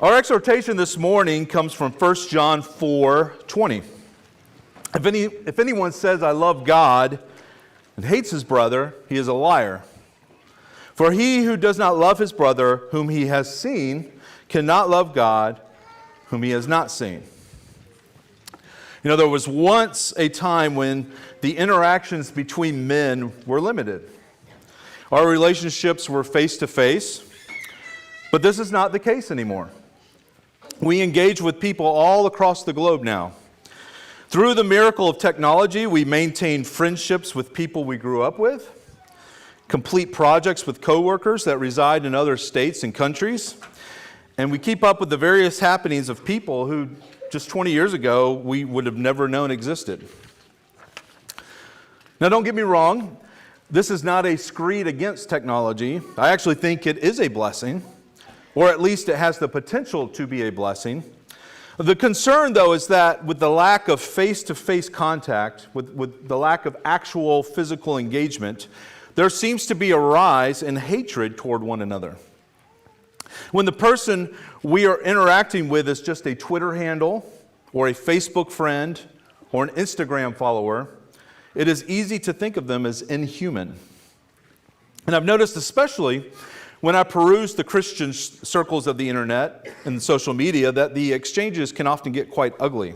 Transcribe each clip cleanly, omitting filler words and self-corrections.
Our exhortation this morning comes from 1 John 4:20. If anyone says, I love God, and hates his brother, he is a liar. For he who does not love his brother whom he has seen cannot love God whom he has not seen. You know, there was once a time when the interactions between men were limited. Our relationships were face-to-face, but this is not the case anymore. We engage with people all across the globe now. Through the miracle of technology, we maintain friendships with people we grew up with, complete projects with coworkers that reside in other states and countries, and we keep up with the various happenings of people who just 20 years ago we would have never known existed. Now, don't get me wrong, this is not a screed against technology. I actually think it is a blessing, or at least it has the potential to be a blessing. The concern, though, is that with the lack of face-to-face contact, with the lack of actual physical engagement, there seems to be a rise in hatred toward one another. When the person we are interacting with is just a Twitter handle, or a Facebook friend, or an Instagram follower, it is easy to think of them as inhuman. And I've noticed especially when I peruse the Christian circles of the internet and social media that the exchanges can often get quite ugly.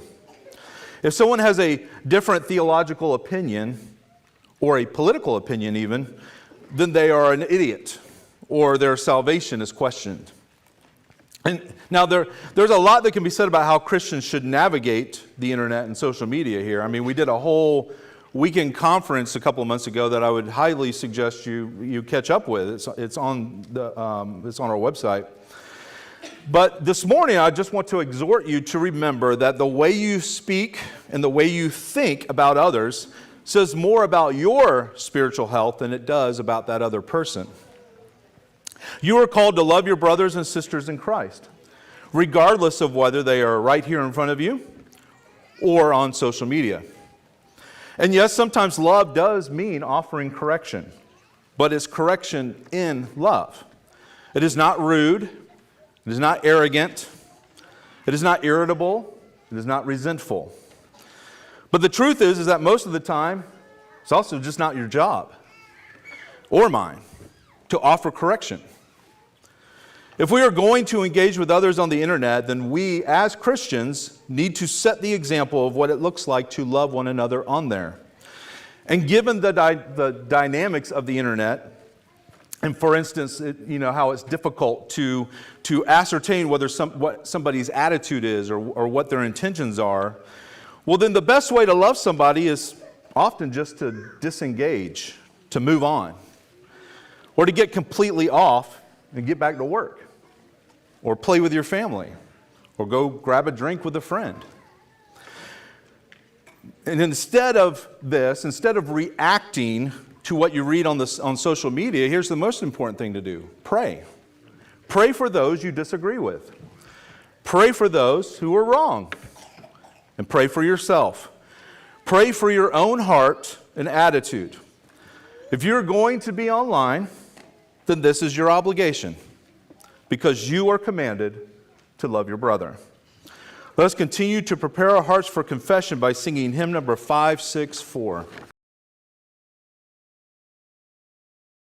If someone has a different theological opinion, or a political opinion even, then they are an idiot, or their salvation is questioned. And now there's a lot that can be said about how Christians should navigate the internet and social media here. I mean, we did a whole weekend conference a couple of months ago that I would highly suggest you catch up with. It's on our website. But this morning, I just want to exhort you to remember that the way you speak and the way you think about others says more about your spiritual health than it does about that other person. You are called to love your brothers and sisters in Christ, regardless of whether they are right here in front of you or on social media. And yes, sometimes love does mean offering correction, but it's correction in love. It is not rude, it is not arrogant, it is not irritable, it is not resentful. But the truth is that most of the time, it's also just not your job, or mine, to offer correction. If we are going to engage with others on the internet, then we, as Christians, need to set the example of what it looks like to love one another on there. And given the dynamics of the internet, and for instance, how it's difficult to ascertain what somebody's attitude is or what their intentions are, well, then the best way to love somebody is often just to disengage, to move on, or to get completely off and get back to work, or play with your family, or go grab a drink with a friend. And instead of reacting to what you read on social media, here's the most important thing to do. Pray. Pray for those you disagree with. Pray for those who are wrong. And pray for yourself. Pray for your own heart and attitude. If you're going to be online, then this is your obligation, because you are commanded to love your brother. Let us continue to prepare our hearts for confession by singing hymn number 564.